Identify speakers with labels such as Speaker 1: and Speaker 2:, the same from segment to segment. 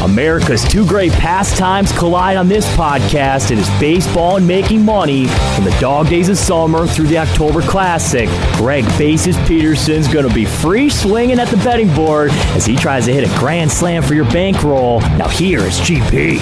Speaker 1: America's two great pastimes collide on this podcast. It is baseball and making money from the dog days of summer through the October Classic. Greg Bases Peterson's going to be free swinging at the betting board as he tries to hit a grand slam for your bankroll. Now here is GP.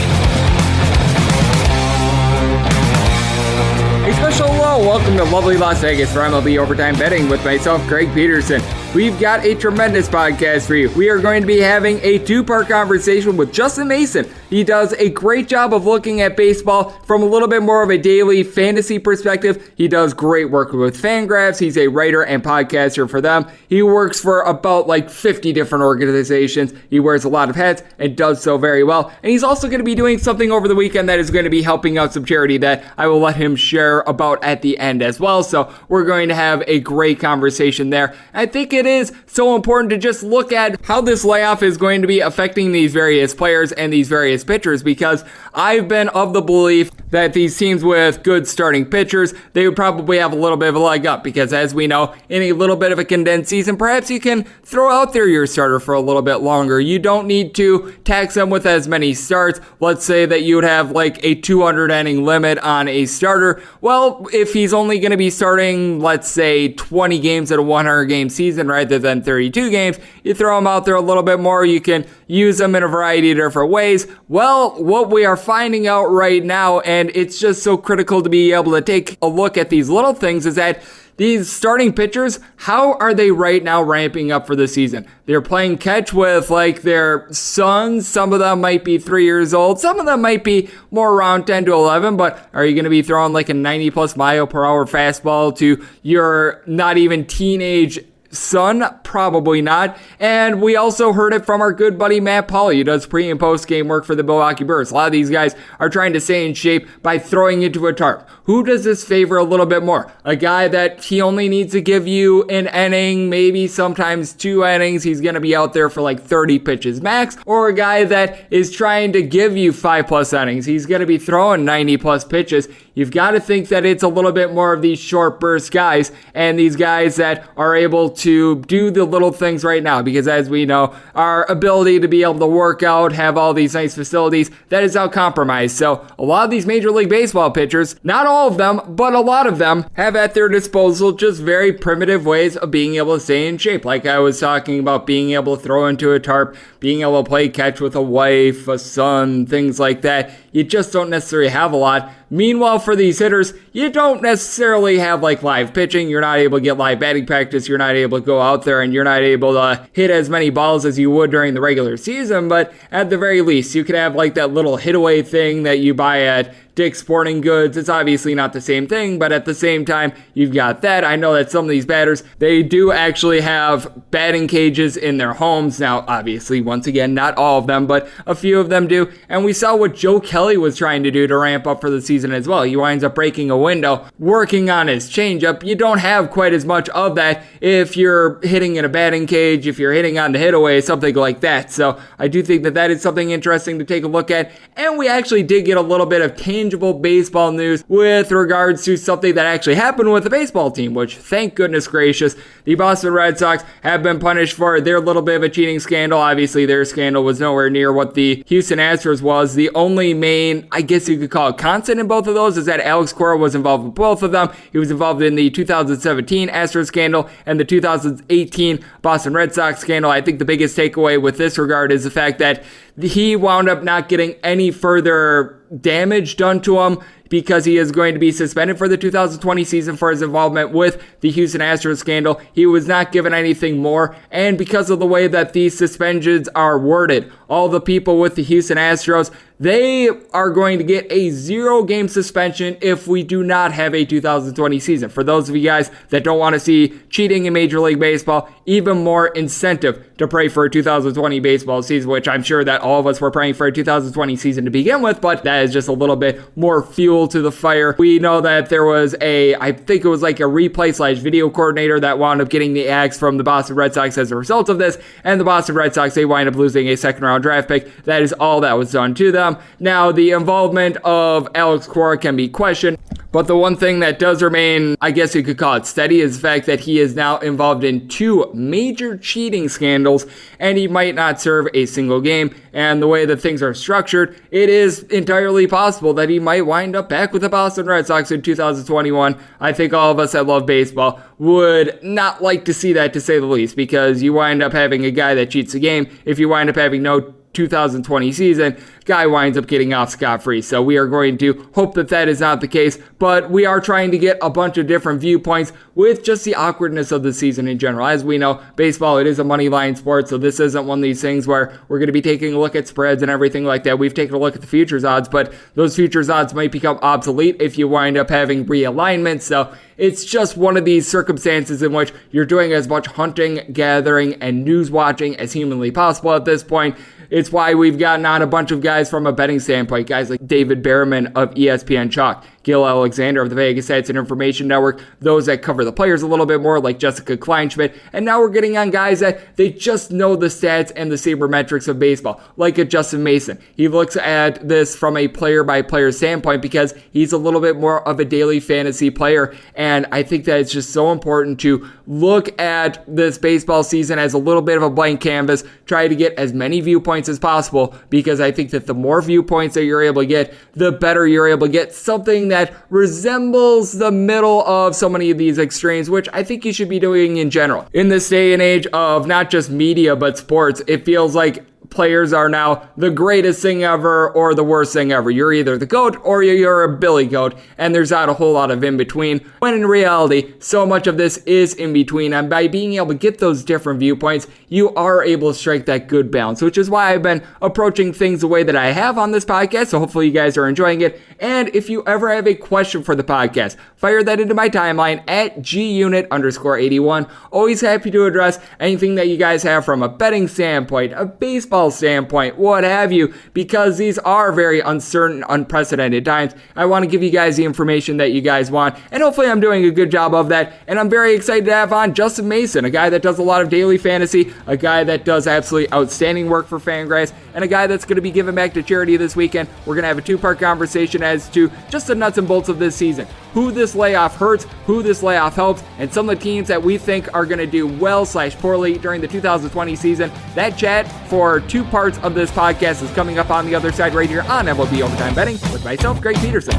Speaker 2: A special hello, welcome to lovely Las Vegas for MLB Overtime Betting with myself, Greg Peterson. We've got a tremendous podcast for you. We are going to be having a two-part conversation with Justin Mason. He does a great job of looking at baseball from a little bit more of a daily fantasy perspective. He does great work with Fangraphs. He's a writer and podcaster for them. He works for about 50 different organizations. He wears a lot of hats and does so very well. And he's also going to be doing something over the weekend that is going to be helping out some charity that I will let him share about at the end as well. So we're going to have a great conversation there. I think it is so important to just look at how this layoff is going to be affecting these various players and these various pitchers, because I've been of the belief that these teams with good starting pitchers, they would probably have a little bit of a leg up, because as we know, in a little bit of a condensed season, perhaps you can throw out there your starter for a little bit longer. You don't need to tax them with as many starts. Let's say that you would have a 200 inning limit on a starter. Well, if he's only going to be starting, let's say 20 games in a 100 game season rather than 32 games, you throw him out there a little bit more. You can use them in a variety of different ways. Well, what we are finding out right now, and it's just so critical to be able to take a look at these little things, is that these starting pitchers, how are they right now ramping up for the season? They're playing catch with their sons. Some of them might be 3 years old. Some of them might be more around 10 to 11, but are you going to be throwing a 90 plus mile per hour fastball to your not even teenage son? Probably not. And we also heard it from our good buddy Matt Pauley, who does pre and post game work for the Milwaukee Brewers. A lot of these guys are trying to stay in shape by throwing into a tarp. Who does this favor a little bit more? A guy that he only needs to give you an inning, maybe sometimes 2 innings. He's going to be out there for 30 pitches max, or a guy that is trying to give you 5+ innings. He's going to be throwing 90+ pitches. You've got to think that it's a little bit more of these short burst guys and these guys that are able to do the little things right now, because as we know, our ability to be able to work out, have all these nice facilities, that is now compromised. So a lot of these Major League Baseball pitchers, not all of them, but a lot of them, have at their disposal just very primitive ways of being able to stay in shape. Like I was talking about, being able to throw into a tarp, being able to play catch with a wife, a son, things like that. You just don't necessarily have a lot. Meanwhile, for these hitters, you don't necessarily have live pitching. You're not able to get live batting practice. You're not able to go out there and you're not able to hit as many balls as you would during the regular season. But at the very least, you could have that little hit away thing that you buy at Dick's Sporting Goods. It's obviously not the same thing, but at the same time, you've got that. I know that some of these batters, they do actually have batting cages in their homes. Now, obviously, once again, not all of them, but a few of them do. And we saw what Joe Kelly was trying to do to ramp up for the season as well. He winds up breaking a window, working on his changeup. You don't have quite as much of that if you're hitting in a batting cage, if you're hitting on the hit away, something like that. So I do think that that is something interesting to take a look at. And we actually did get a little bit of tangible baseball news with regards to something that actually happened with the baseball team, which, thank goodness gracious, the Boston Red Sox have been punished for their little bit of a cheating scandal. Obviously, their scandal was nowhere near what the Houston Astros was. The only main, I guess you could call it, constant in both of those is that Alex Cora was involved with both of them. He was involved in the 2017 Astros scandal and the 2018 Boston Red Sox scandal. I think the biggest takeaway with this regard is the fact that he wound up not getting any further damage done to him, because he is going to be suspended for the 2020 season for his involvement with the Houston Astros scandal. He was not given anything more, and because of the way that these suspensions are worded, all the people with the Houston Astros, they are going to get a 0-game suspension if we do not have a 2020 season. For those of you guys that don't want to see cheating in Major League Baseball, even more incentive to pray for a 2020 baseball season, which I'm sure that all of us were praying for a 2020 season to begin with, but that is just a little bit more fuel to the fire. We know that there was I think it was a replay/video coordinator that wound up getting the axe from the Boston Red Sox as a result of this, and the Boston Red Sox, they wind up losing a second-round draft pick. That is all that was done to them. Now, the involvement of Alex Cora can be questioned, But the one thing that does remain, I guess you could call it steady, is the fact that he is now involved in 2 major cheating scandals, and he might not serve a single game. And the way that things are structured, it is entirely possible that he might wind up back with the Boston Red Sox in 2021. I think all of us that love baseball would not like to see that, to say the least, because you wind up having a guy that cheats a game. If you wind up having no 2020 season, guy winds up getting off scot-free. So we are going to hope that that is not the case, but we are trying to get a bunch of different viewpoints with just the awkwardness of the season in general. As we know, baseball, it is a money line sport, so this isn't one of these things where we're going to be taking a look at spreads and everything like that. We've taken a look at the futures odds, but those futures odds might become obsolete if you wind up having realignment. So it's just one of these circumstances in which you're doing as much hunting, gathering, and news watching as humanly possible at this point. It's why we've gotten on a bunch of guys from a betting standpoint, guys like David Behrman of ESPN Chalk, Gil Alexander of the Vegas Stats and Information Network, those that cover the players a little bit more, like Jessica Kleinschmidt, and now we're getting on guys that they just know the stats and the sabermetrics of baseball, like a Justin Mason. He looks at this from a player-by-player standpoint because he's a little bit more of a daily fantasy player, and I think that it's just so important to look at this baseball season as a little bit of a blank canvas, try to get as many viewpoints as possible, because I think that the more viewpoints that you're able to get, the better you're able to get something that resembles the middle of so many of these extremes, which I think you should be doing in general. In this day and age of not just media, but sports, it feels like players are now the greatest thing ever or the worst thing ever. You're either the GOAT or you're a Billy Goat, and there's not a whole lot of in between, when in reality, so much of this is in between. And by being able to get those different viewpoints, you are able to strike that good balance, which is why I've been approaching things the way that I have on this podcast. So hopefully you guys are enjoying it. And if you ever have a question for the podcast, fire that into my timeline at gunit_81. Always happy to address anything that you guys have from a betting standpoint, a baseball standpoint, what have you, because these are very uncertain, unprecedented times. I want to give you guys the information that you guys want, and hopefully I'm doing a good job of that. And I'm very excited to have on Justin Mason, a guy that does a lot of daily fantasy, a guy that does absolutely outstanding work for Fangraphs, and a guy that's going to be giving back to charity this weekend. We're going to have a 2-part conversation as to just the nuts and bolts of this season, who this layoff hurts, who this layoff helps, and some of the teams that we think are going to do well/poorly during the 2020 season. That chat for 2 parts of this podcast is coming up on the other side right here on MLB Overtime Betting with myself, Greg Peterson.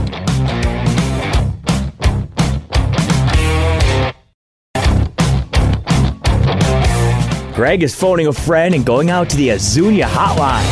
Speaker 1: Greg is phoning a friend and going out to the Azunia hotline.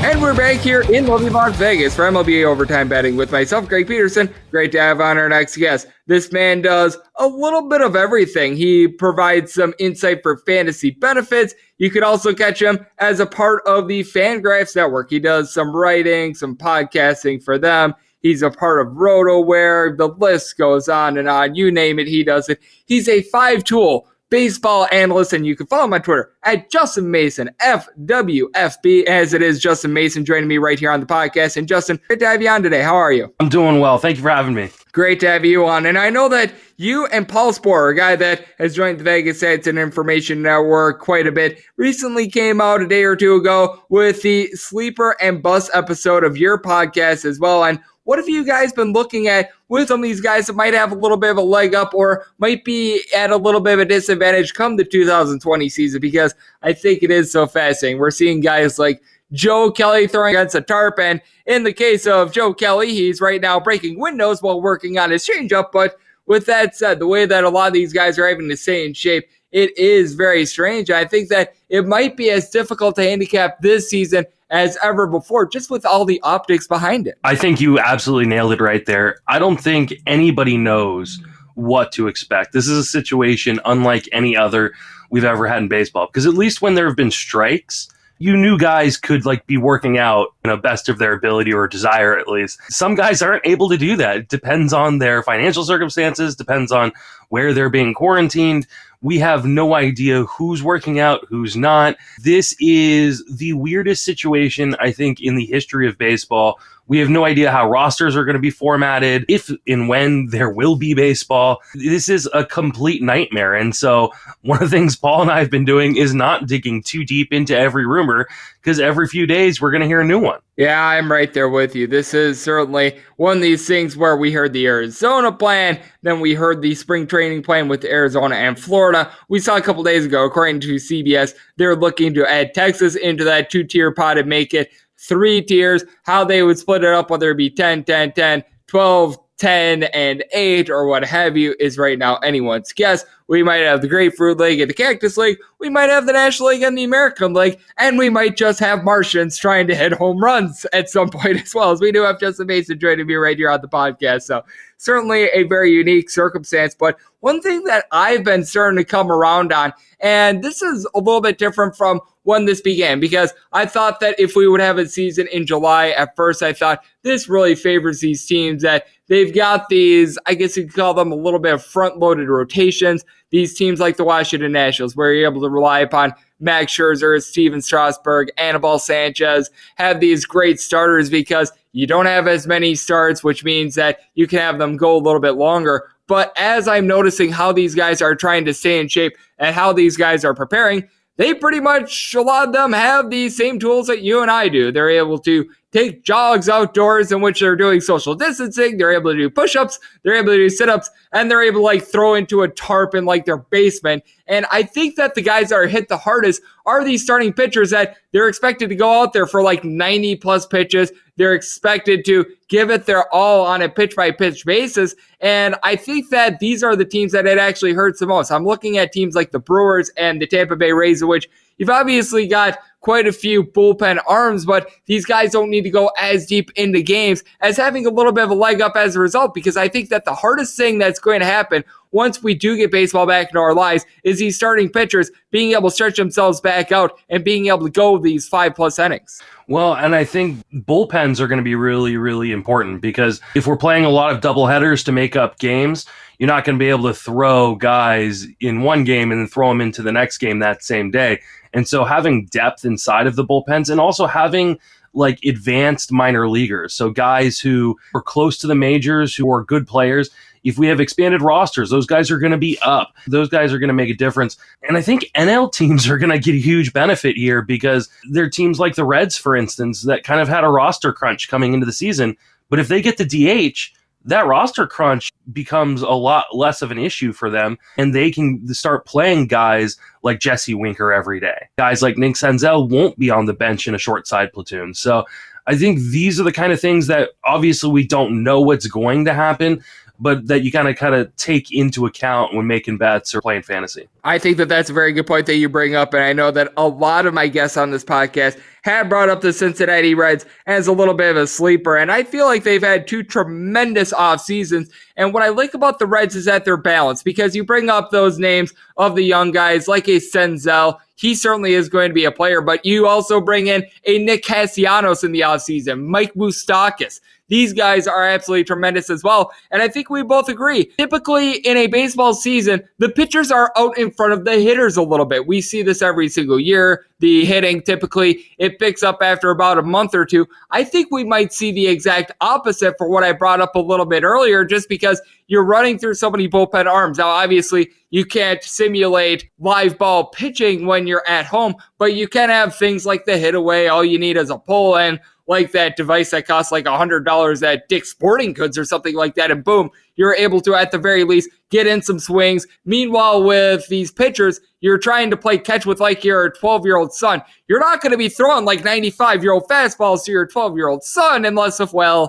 Speaker 2: And we're back here in lovely Las Vegas for MLB Overtime Betting with myself, Greg Peterson. Great to have on our next guest. This man does a little bit of everything. He provides some insight for fantasy benefits. You could also catch him as a part of the Fangraphs network. He does some writing, some podcasting for them. He's a part of RotoWare. The list goes on and on. You name it, he does it. He's a 5-tool baseball analyst, and you can follow him on Twitter at Justin Mason, FWFB, as it is Justin Mason joining me right here on the podcast. And Justin, great to have you on today. How are you?
Speaker 3: I'm doing well. Thank you for having me.
Speaker 2: Great to have you on. And I know that you and Paul Sporer, a guy that has joined the Vegas Stats and Information Network quite a bit, recently came out a day or two ago with the Sleeper and Bust episode of your podcast as well. And what have you guys been looking at with some of these guys that might have a little bit of a leg up or might be at a little bit of a disadvantage come the 2020 season? Because I think it is so fascinating. We're seeing guys like Joe Kelly throwing against a tarp, and in the case of Joe Kelly, he's right now breaking windows while working on his changeup. But with that said, the way that a lot of these guys are having to stay in shape, it is very strange. I think that it might be as difficult to handicap this season as ever before, just with all the optics behind it.
Speaker 3: I think you absolutely nailed it right there. I don't think anybody knows what to expect. This is a situation unlike any other we've ever had in baseball, because at least when there have been strikes, you knew guys could be working out, best of their ability or desire at least. Some guys aren't able to do that. It depends on their financial circumstances, depends on where they're being quarantined. We have no idea who's working out, who's not. This is the weirdest situation, I think, in the history of baseball, We have no idea how rosters are going to be formatted, if and when there will be baseball. This is a complete nightmare. And so one of the things Paul and I have been doing is not digging too deep into every rumor, because every few days we're going to hear a new one.
Speaker 2: Yeah, I'm right there with you. This is certainly one of these things where we heard the Arizona plan, then we heard the spring training plan with Arizona and Florida. We saw a couple days ago, according to CBS, they're looking to add Texas into that 2-tier pot and make it 3 tiers. How they would split it up, whether it be 10, 10, 10, 12, 10, and 8, or what have you, is right now anyone's guess. We might have the Grapefruit League and the Cactus League. We might have the National League and the American League. And we might just have Martians trying to hit home runs at some point as well, as we do have Justin Mason joining me right here on the podcast. So certainly a very unique circumstance. But one thing that I've been starting to come around on, and this is a little bit different from when this began, because I thought that if we would have a season in July, at first I thought this really favors these teams, that they've got these, I guess you could call them a little bit of front-loaded rotations. These teams like the Washington Nationals, where you're able to rely upon Max Scherzer, Steven Strasburg, Anibal Sanchez, have these great starters because you don't have as many starts, which means that you can have them go a little bit longer. But as I'm noticing how these guys are trying to stay in shape and how these guys are preparing, they pretty much, a lot of them have the same tools that you and I do. They're able to take jogs outdoors in which they're doing social distancing. They're able to do push-ups. They're able to do sit-ups. And they're able to throw into a tarp in their basement. And I think that the guys that are hit the hardest are these starting pitchers that they're expected to go out there for 90-plus pitches. They're expected to give it their all on a pitch-by-pitch basis. And I think that these are the teams that it actually hurts the most. I'm looking at teams like the Brewers and the Tampa Bay Rays, in which you've obviously got quite a few bullpen arms, but these guys don't need to go as deep into games as having a little bit of a leg up as a result, because I think that the hardest thing that's going to happen once we do get baseball back into our lives is these starting pitchers being able to stretch themselves back out and being able to go these 5+ innings.
Speaker 3: Well, and I think bullpens are going to be really, really important, because if we're playing a lot of doubleheaders to make up games, you're not going to be able to throw guys in one game and then throw them into the next game that same day. And so having depth inside of the bullpens, and also having advanced minor leaguers, so guys who are close to the majors, who are good players. If we have expanded rosters, those guys are going to be up. Those guys are going to make a difference. And I think NL teams are going to get a huge benefit here, because they're teams like the Reds, for instance, that kind of had a roster crunch coming into the season. But if they get the DH, that roster crunch becomes a lot less of an issue for them, and they can start playing guys like Jesse Winker every day. Guys like Nick Senzel won't be on the bench in a short side platoon. So I think these are the kind of things that obviously we don't know what's going to happen, but that you kind of take into account when making bets or playing fantasy.
Speaker 2: I think that that's a very good point that you bring up, and I know that a lot of my guests on this podcast have brought up the Cincinnati Reds as a little bit of a sleeper, and I feel like they've had 2 tremendous off seasons. And what I like about the Reds is that they're balanced, because you bring up those names of the young guys like a Senzel. He certainly is going to be a player, but you also bring in a Nick Castellanos in the offseason, Mike Moustakas. These guys are absolutely tremendous as well. And I think we both agree. Typically in a baseball season, the pitchers are out in front of the hitters a little bit. We see this every single year. The hitting, typically, it picks up after about a month or two. I think we might see the exact opposite for what I brought up a little bit earlier, just because you're running through so many bullpen arms. Now, obviously, you can't simulate live ball pitching when you're at home, but you can have things like the hit away. All you need is a pull and like that device that costs $100 at Dick's Sporting Goods or something like that, and boom, you're able to, at the very least, get in some swings. Meanwhile, with these pitchers, you're trying to play catch with your 12-year-old son. You're not going to be throwing 95-year-old fastballs to your 12-year-old son unless,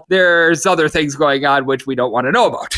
Speaker 2: there's other things going on which we don't want to know about.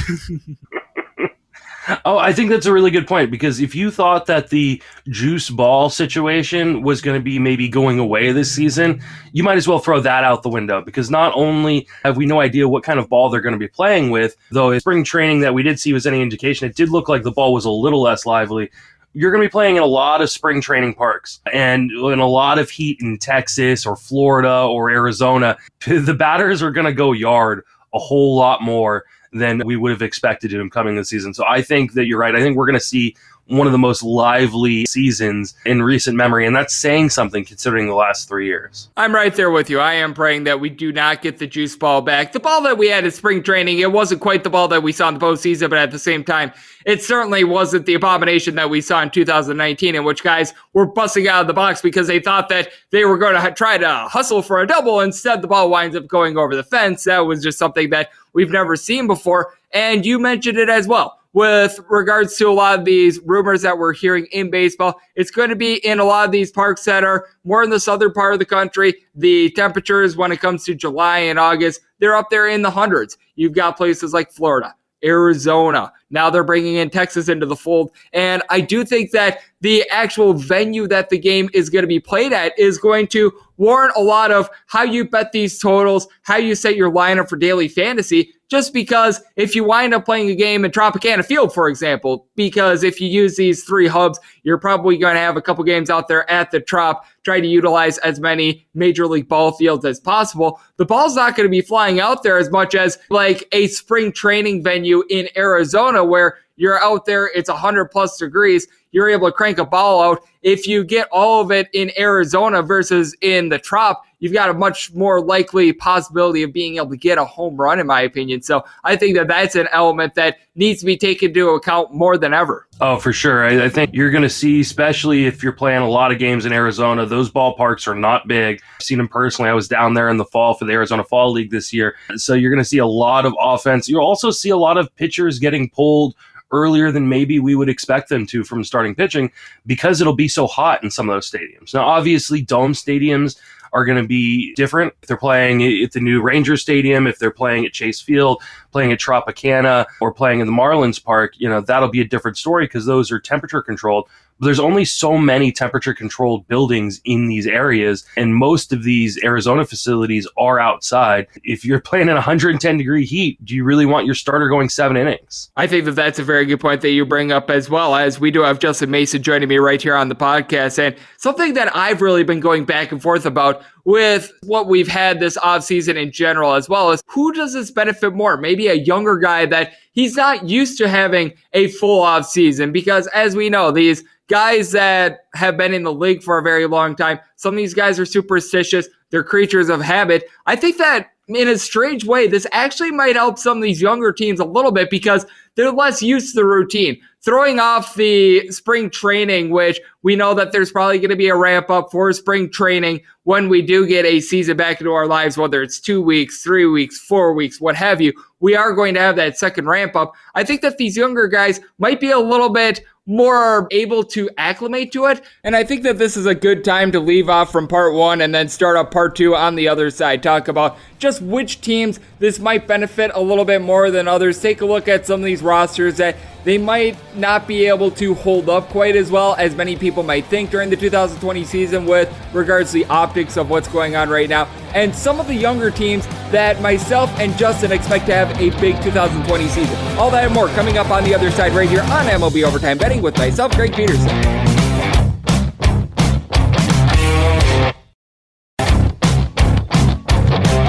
Speaker 3: Oh, I think that's a really good point, because if you thought that the juice ball situation was going to be maybe going away this season, you might as well throw that out the window, because not only have we no idea what kind of ball they're going to be playing with, though in spring training that we did see was any indication, it did look like the ball was a little less lively. You're going to be playing in a lot of spring training parks and in a lot of heat in Texas or Florida or Arizona. The batters are going to go yard a whole lot more than we would have expected him coming this season. So I think that you're right. I think we're going to see one of the most lively seasons in recent memory, and that's saying something considering the last 3 years.
Speaker 2: I'm right there with you. I am praying that we do not get the juice ball back. The ball that we had at spring training, it wasn't quite the ball that we saw in the postseason, but at the same time, it certainly wasn't the abomination that we saw in 2019, in which guys were busting out of the box because they thought that they were going to try to hustle for a double. Instead, the ball winds up going over the fence. That was just something that we've never seen before, and you mentioned it as well. With regards to a lot of these rumors that we're hearing in baseball, it's going to be in a lot of these parks that are more in the southern part of the country. The temperatures when it comes to July and August, they're up there in the hundreds. You've got places like Florida, Arizona. Now they're bringing in Texas into the fold. And I do think that the actual venue that the game is going to be played at is going to warrant a lot of how you bet these totals, how you set your lineup for daily fantasy. Just because if you wind up playing a game in Tropicana Field, for example, because if you use these 3 hubs, you're probably going to have a couple games out there at the Trop, try to utilize as many Major League ball fields as possible. The ball's not going to be flying out there as much as like a spring training venue in Arizona where you're out there, it's 100 plus degrees. You're able to crank a ball out. If you get all of it in Arizona versus in the Trop, you've got a much more likely possibility of being able to get a home run, in my opinion. So I think that that's an element that needs to be taken into account more than ever.
Speaker 3: Oh, for sure. I think you're going to see, especially if you're playing a lot of games in Arizona, those ballparks are not big. I've seen them personally. I was down there in the fall for the Arizona Fall League this year. So you're going to see a lot of offense. You'll also see a lot of pitchers getting pulled earlier than maybe we would expect them to from starting pitching because it'll be so hot in some of those stadiums. Now, obviously, dome stadiums are going to be different. If they're playing at the new Ranger Stadium, if they're playing at Chase Field, playing at Tropicana, or playing in the Marlins Park, that'll be a different story because those are temperature controlled. But there's only so many temperature controlled buildings in these areas, and most of these Arizona facilities are outside. If you're playing in 110 degree heat, do you really want your starter going 7 innings?
Speaker 2: I think that that's a very good point that you bring up, as well as we do have Justin Mason joining me right here on the podcast. And something that I've really been going back and forth about with what we've had this offseason in general, as well as who does this benefit more? Maybe a younger guy that he's not used to having a full offseason, because as we know, these guys that have been in the league for a very long time, some of these guys are superstitious. They're creatures of habit. I think that in a strange way, this actually might help some of these younger teams a little bit because they're less used to the routine. Throwing off the spring training, which we know that there's probably going to be a ramp up for spring training when we do get a season back into our lives, whether it's 2 weeks, 3 weeks, 4 weeks, what have you. We are going to have that second ramp up. I think that these younger guys might be a little bit more able to acclimate to it. And I think that this is a good time to leave off from part 1 and then start up part 2 on the other side. Talk about just which teams this might benefit a little bit more than others. Take a look at some of these rosters that they might not be able to hold up quite as well as many people might think during the 2020 season with regards to the optics of what's going on right now. And some of the younger teams that myself and Justin expect to have a big 2020 season. All that and more coming up on the other side right here on MLB Overtime Betting with myself, Greg Peterson.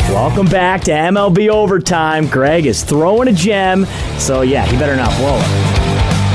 Speaker 1: Welcome back to MLB Overtime. Greg is throwing a gem, so yeah, he better not blow it.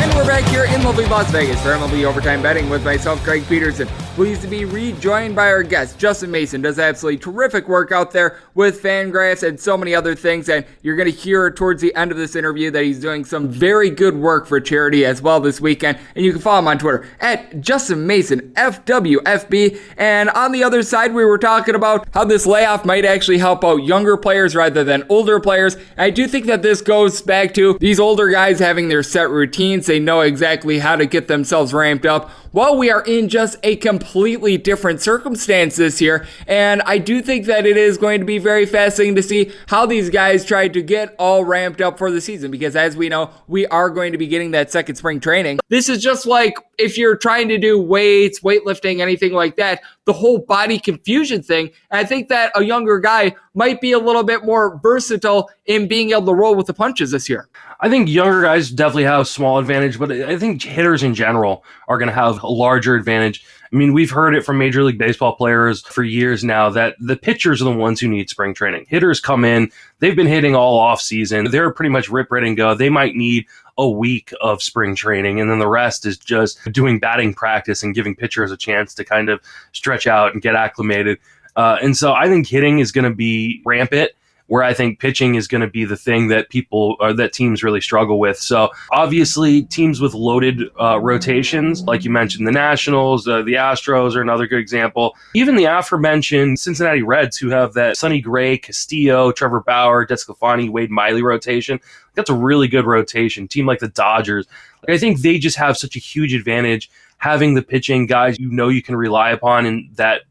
Speaker 2: And we're back here in lovely Las Vegas for MLB Overtime Betting with myself, Greg Peterson. Pleased to be rejoined by our guest, Justin Mason. Does absolutely terrific work out there with Fangraphs and so many other things. And you're going to hear towards the end of this interview that he's doing some very good work for charity as well this weekend. And you can follow him on Twitter at Justin Mason, FWFB. And on the other side, we were talking about how this layoff might actually help out younger players rather than older players. I do think that this goes back to these older guys having their set routines. They know exactly how to get themselves ramped up, while we are in just a completely different circumstance this year. And I do think that it is going to be very fascinating to see how these guys try to get all ramped up for the season, because as we know, we are going to be getting that second spring training. This is just like if you're trying to do weights, weightlifting, anything like that, the whole body confusion thing. And I think that a younger guy might be a little bit more versatile in being able to roll with the punches this year.
Speaker 3: I think younger guys definitely have a small advantage, but I think hitters in general are going to have a larger advantage. I mean, we've heard it from Major League Baseball players for years now that the pitchers are the ones who need spring training. Hitters come in, they've been hitting all off season. They're pretty much rip, ready, and go. They might need a week of spring training, and then the rest is just doing batting practice and giving pitchers a chance to kind of stretch out and get acclimated. And so I think hitting is going to be rampant, where I think pitching is going to be the thing that that teams really struggle with. So obviously teams with loaded rotations, like you mentioned, the Nationals, the Astros are another good example. Even the aforementioned Cincinnati Reds, who have that Sonny Gray, Castillo, Trevor Bauer, DeSclafani, Wade Miley rotation. That's a really good rotation. Team like the Dodgers, I think they just have such a huge advantage having the pitching guys you can rely upon, and that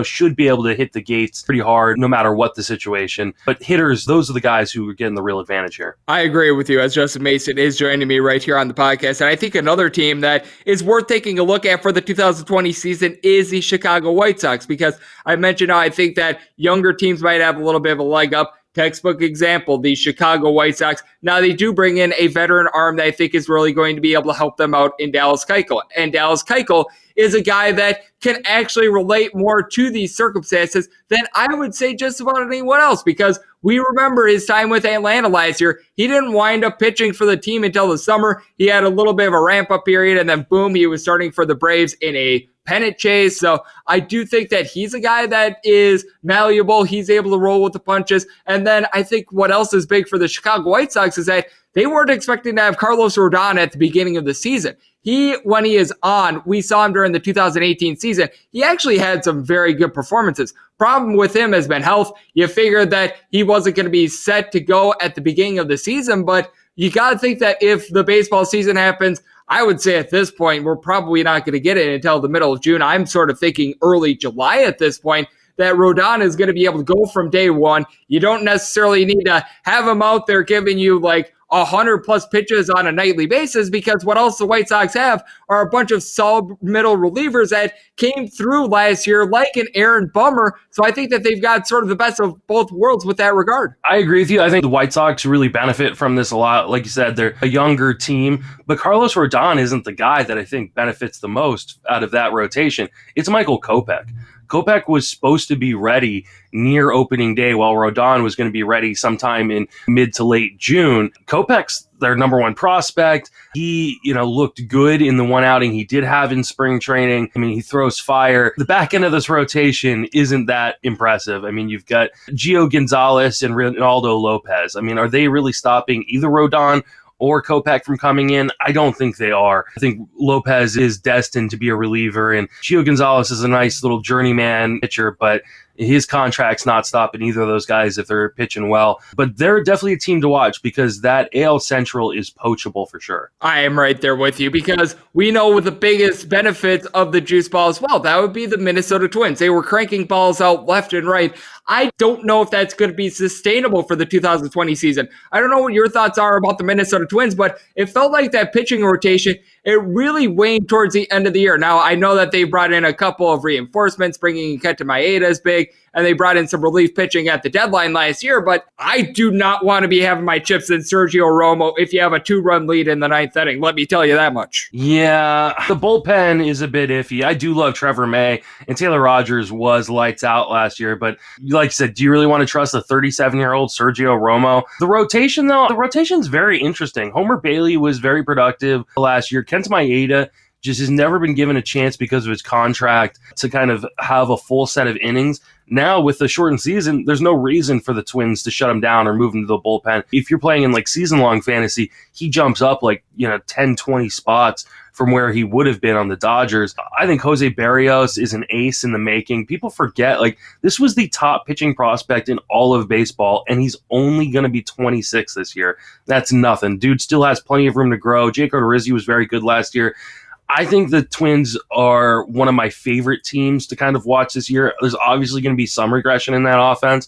Speaker 3: should be able to hit the gates pretty hard no matter what the situation. But hitters, those are the guys who are getting the real advantage here.
Speaker 2: I agree with you, as Justin Mason is joining me right here on the podcast. And I think another team that is worth taking a look at for the 2020 season is the Chicago White Sox, because I mentioned how I think that younger teams might have a little bit of a leg up. Textbook example, the Chicago White Sox. Now they do bring in a veteran arm that I think is really going to be able to help them out in Dallas Keuchel. And Dallas Keuchel is a guy that can actually relate more to these circumstances than I would say just about anyone else, because we remember his time with Atlanta last year. He didn't wind up pitching for the team until the summer. He had a little bit of a ramp-up period, and then boom, he was starting for the Braves in a pennant chase. So I do think that he's a guy that is malleable. He's able to roll with the punches. And then I think what else is big for the Chicago White Sox is that they weren't expecting to have Carlos Rodon at the beginning of the season. When he is on, we saw him during the 2018 season. He actually had some very good performances. Problem with him has been health. You figured that he wasn't going to be set to go at the beginning of the season, but you got to think that if the baseball season happens, I would say at this point, we're probably not going to get it until the middle of June. I'm sort of thinking early July at this point, that Rodon is going to be able to go from day one. You don't necessarily need to have him out there giving you like 100 plus pitches on a nightly basis, because what else the White Sox have are a bunch of solid middle relievers that came through last year, like an Aaron Bummer. So I think that they've got sort of the best of both worlds with that regard.
Speaker 3: I agree with you. I think the White Sox really benefit from this a lot. Like you said, they're a younger team, but Carlos Rodon isn't the guy that I think benefits the most out of that rotation. It's Michael Kopech. Kopech was supposed to be ready near opening day, while Rodon was going to be ready sometime in mid to late June. Kopech's their number one prospect. He, looked good in the one outing he did have in spring training. I mean, he throws fire. The back end of this rotation isn't that impressive. I mean, you've got Gio Gonzalez and Ronaldo Lopez. I mean, are they really stopping either Rodon or Kopech from coming in? I don't think they are. I think Lopez is destined to be a reliever, and Gio Gonzalez is a nice little journeyman pitcher, but his contract's not stopping either of those guys if they're pitching well. But they're definitely a team to watch, because that AL Central is poachable for sure.
Speaker 2: I am right there with you, because we know the biggest benefits of the juice ball as well. That would be the Minnesota Twins. They were cranking balls out left and right. I don't know if that's going to be sustainable for the 2020 season. I don't know what your thoughts are about the Minnesota Twins, but it felt like that pitching rotation, it really waned towards the end of the year. Now, I know that they brought in a couple of reinforcements, bringing in Kenta Maeda is big, and they brought in some relief pitching at the deadline last year, but I do not want to be having my chips in Sergio Romo if you have a 2-run lead in the ninth inning. Let me tell you that much.
Speaker 3: Yeah, the bullpen is a bit iffy. I do love Trevor May, and Taylor Rogers was lights out last year, but like you said, do you really want to trust a 37-year-old Sergio Romo? The rotation, though, the rotation's very interesting. Homer Bailey was very productive last year. Kenta Maeda just has never been given a chance because of his contract to kind of have a full set of innings. Now, with the shortened season, there's no reason for the Twins to shut him down or move him to the bullpen. If you're playing in like season-long fantasy, he jumps up like 10, 20 spots from where he would have been on the Dodgers. I think Jose Barrios is an ace in the making. People forget, this was the top pitching prospect in all of baseball, and he's only going to be 26 this year. That's nothing. Dude still has plenty of room to grow. Jake Odorizzi was very good last year. I think the Twins are one of my favorite teams to kind of watch this year. There's obviously going to be some regression in that offense,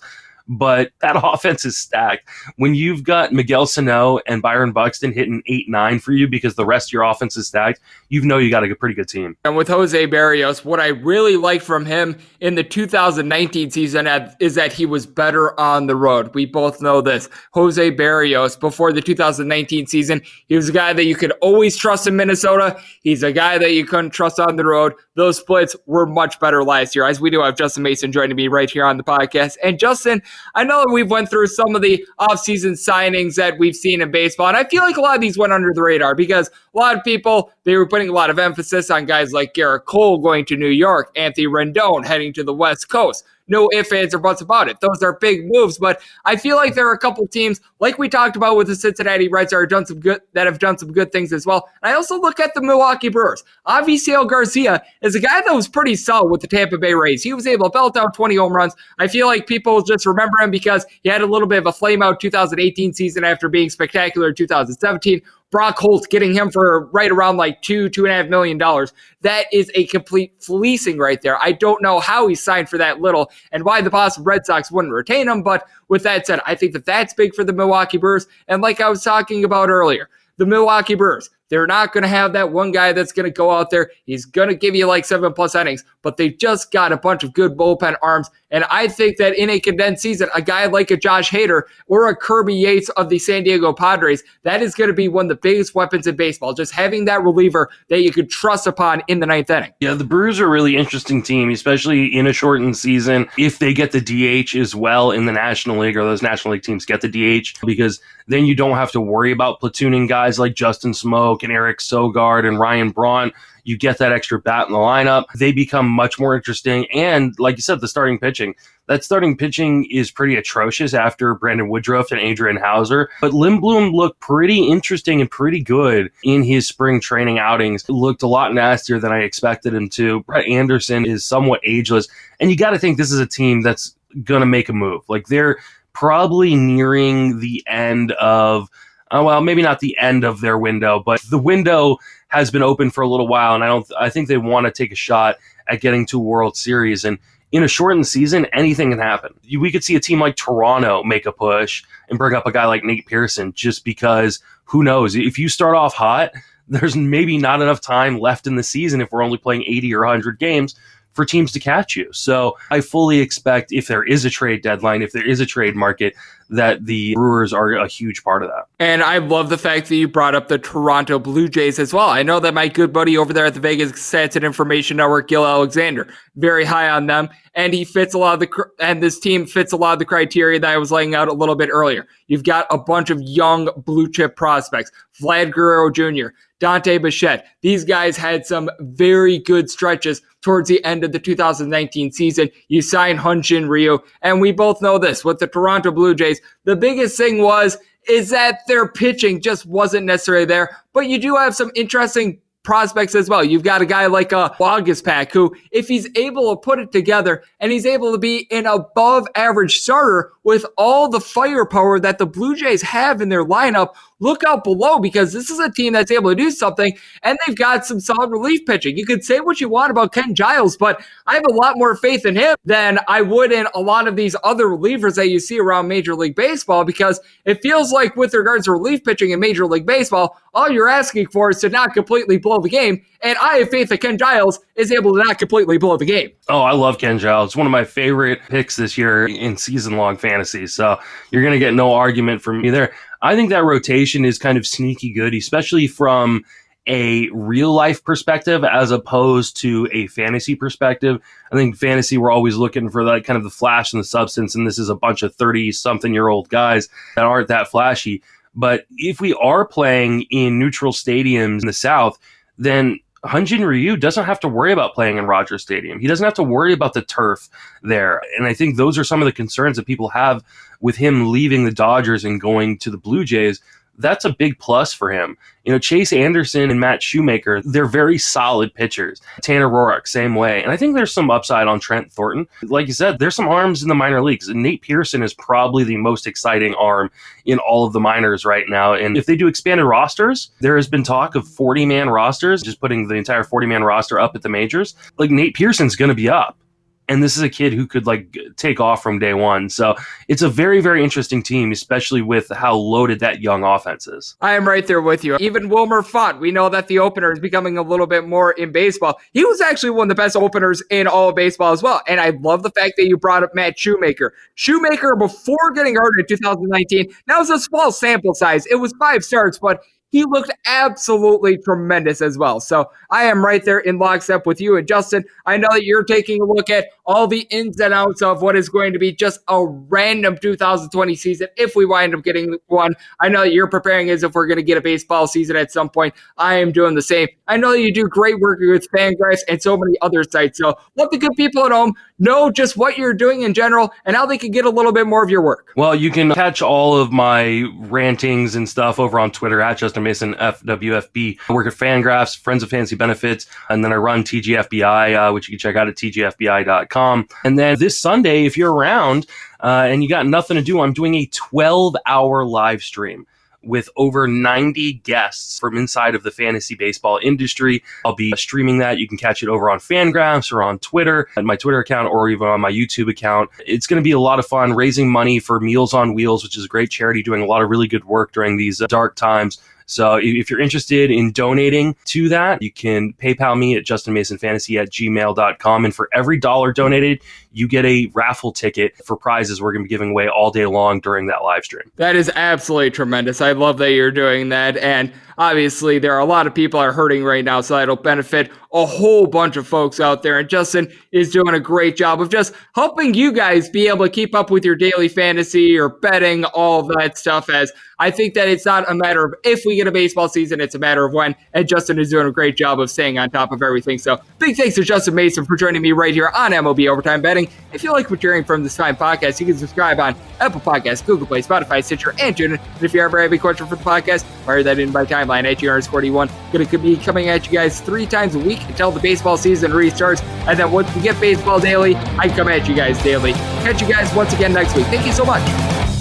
Speaker 3: but that offense is stacked. When you've got Miguel Sano and Byron Buxton hitting 8-9 for you because the rest of your offense is stacked, you know you got a pretty good team.
Speaker 2: And with Jose Barrios, what I really liked from him in the 2019 season is that he was better on the road. We both know this. Jose Barrios, before the 2019 season, he was a guy that you could always trust in Minnesota. He's a guy that you couldn't trust on the road. Those splits were much better last year, as we do have Justin Mason joining me right here on the podcast. And Justin, I know that we've went through some of the offseason signings that we've seen in baseball, and I feel like a lot of these went under the radar because a lot of people, they were putting a lot of emphasis on guys like Garrett Cole going to New York, Anthony Rendon heading to the West Coast. No ifs, ands, or buts about it. Those are big moves, but I feel like there are a couple teams, like we talked about with the Cincinnati Reds, that have done some good things as well. And I also look at the Milwaukee Brewers. Avisail Garcia is a guy that was pretty solid with the Tampa Bay Rays. He was able to belt out 20 home runs. I feel like people just remember him because he had a little bit of a flame-out 2018 season after being spectacular in 2017. Brock Holt getting him for right around like $2.5 million. That is a complete fleecing right there. I don't know how he signed for that little and why the Boston Red Sox wouldn't retain him. But with that said, I think that that's big for the Milwaukee Brewers. And like I was talking about earlier, the Milwaukee Brewers, they're not going to have that one guy that's going to go out there. He's going to give you like 7+ innings, but they've just got a bunch of good bullpen arms. And I think that in a condensed season, a guy like a Josh Hader or a Kirby Yates of the San Diego Padres, that is going to be one of the biggest weapons in baseball. Just having that reliever that you could trust upon in the ninth inning.
Speaker 3: Yeah, the Brewers are a really interesting team, especially in a shortened season. If they get the DH as well in the National League, or those National League teams get the DH, because then you don't have to worry about platooning guys like Justin Smoke and Eric Sogard and Ryan Braun. You get that extra bat in the lineup. They become much more interesting. And like you said, the starting pitching. That starting pitching is pretty atrocious after Brandon Woodruff and Adrian Hauser. But Lindblom looked pretty interesting and pretty good in his spring training outings. It looked a lot nastier than I expected him to. Brett Anderson is somewhat ageless. And you got to think this is a team that's going to make a move. Like they're probably nearing the end of, well, maybe not the end of their window, but the window has been open for a little while, and I think they want to take a shot at getting to a World Series. And in a shortened season, anything can happen. We could see a team like Toronto make a push and bring up a guy like Nate Pearson, just because who knows? If you start off hot, there's maybe not enough time left in the season if we're only playing 80 or 100 games for teams to catch you. So I fully expect if there is a trade deadline, if there is a trade market, that the Brewers are a huge part of that.
Speaker 2: And I love the fact that you brought up the Toronto Blue Jays as well. I know that my good buddy over there at the Vegas Stats and Information Network, Gil Alexander, very high on them, and he fits a lot of and this team fits a lot of the criteria that I was laying out a little bit earlier. You've got a bunch of young blue chip prospects, Vlad Guerrero Jr., Dante Bichette. These guys had some very good stretches towards the end of the 2019 season. You sign Hyun-Jin Ryu, and we both know this. With the Toronto Blue Jays, the biggest thing is that their pitching just wasn't necessarily there, but you do have some interesting prospects as well. You've got a guy like Waguespack who, if he's able to put it together and he's able to be an above average starter with all the firepower that the Blue Jays have in their lineup, look out below, because this is a team that's able to do something, and they've got some solid relief pitching. You could say what you want about Ken Giles, but I have a lot more faith in him than I would in a lot of these other relievers that you see around Major League Baseball, because it feels like with regards to relief pitching in Major League Baseball, all you're asking for is to not completely blow the game, and I have faith that Ken Giles is able to not completely blow the game.
Speaker 3: Oh, I love Ken Giles. It's one of my favorite picks this year in season-long fantasy, so you're going to get no argument from me there. I think that rotation is kind of sneaky good, especially from a real-life perspective as opposed to a fantasy perspective. I think fantasy, we're always looking for that kind of the flash and the substance, and this is a bunch of 30-something-year-old guys that aren't that flashy. But if we are playing in neutral stadiums in the South, then Hyun-Jin Ryu doesn't have to worry about playing in Rogers Stadium. He doesn't have to worry about the turf there. And I think those are some of the concerns that people have with him leaving the Dodgers and going to the Blue Jays. That's a big plus for him. You know, Chase Anderson and Matt Shoemaker, they're very solid pitchers. Tanner Roark, same way. And I think there's some upside on Trent Thornton. Like you said, there's some arms in the minor leagues. And Nate Pearson is probably the most exciting arm in all of the minors right now. And if they do expanded rosters, there has been talk of 40-man rosters, just putting the entire 40-man roster up at the majors. Like Nate Pearson's going to be up. And this is a kid who could take off from day one. So it's a very, very interesting team, especially with how loaded that young offense is.
Speaker 2: I am right there with you. Even Wilmer Font, we know that the opener is becoming a little bit more in baseball. He was actually one of the best openers in all of baseball as well. And I love the fact that you brought up Matt Shoemaker. Shoemaker, before getting hurt in 2019, now it's a small sample size. It was 5 starts, but he looked absolutely tremendous as well. So I am right there in lockstep with you. And Justin, I know that you're taking a look at all the ins and outs of what is going to be just a random 2020 season if we wind up getting one. I know that you're preparing as if we're going to get a baseball season at some point. I am doing the same. I know that you do great work with Fangraphs and so many other sites. So let the good people at home know just what you're doing in general and how they can get a little bit more of your work.
Speaker 3: Well, you can catch all of my rantings and stuff over on Twitter at Justin Mason FWFB. I work at Fangraphs, Friends of Fantasy Benefits, and then I run TGFBI, which you can check out at TGFBI.com. And then this Sunday, if you're around and you got nothing to do, I'm doing a 12-hour live stream with over 90 guests from inside of the fantasy baseball industry. I'll be streaming that. You can catch it over on Fangraphs or on Twitter, at my Twitter account, or even on my YouTube account. It's going to be a lot of fun raising money for Meals on Wheels, which is a great charity doing a lot of really good work during these dark times. So if you're interested in donating to that, you can PayPal me at justinmasonfantasy@gmail.com. And for every $1 donated, you get a raffle ticket for prizes we're going to be giving away all day long during that live stream.
Speaker 2: That is absolutely tremendous. I love that you're doing that. And obviously, there are a lot of people are hurting right now, so that'll benefit a whole bunch of folks out there. And Justin is doing a great job of just helping you guys be able to keep up with your daily fantasy or betting, all of that stuff, as I think that it's not a matter of if we get a baseball season, it's a matter of when. And Justin is doing a great job of staying on top of everything. So big thanks to Justin Mason for joining me right here on MLB Overtime Betting. If you like what you're hearing from this fine podcast, you can subscribe on Apple Podcasts, Google Play, Spotify, Stitcher, and TuneIn. And if you ever have a question for the podcast, fire that in by timeline at GR41. Going to be coming at you guys 3 times a week until the baseball season restarts. And then once we get baseball daily, I come at you guys daily. Catch you guys once again next week. Thank you so much.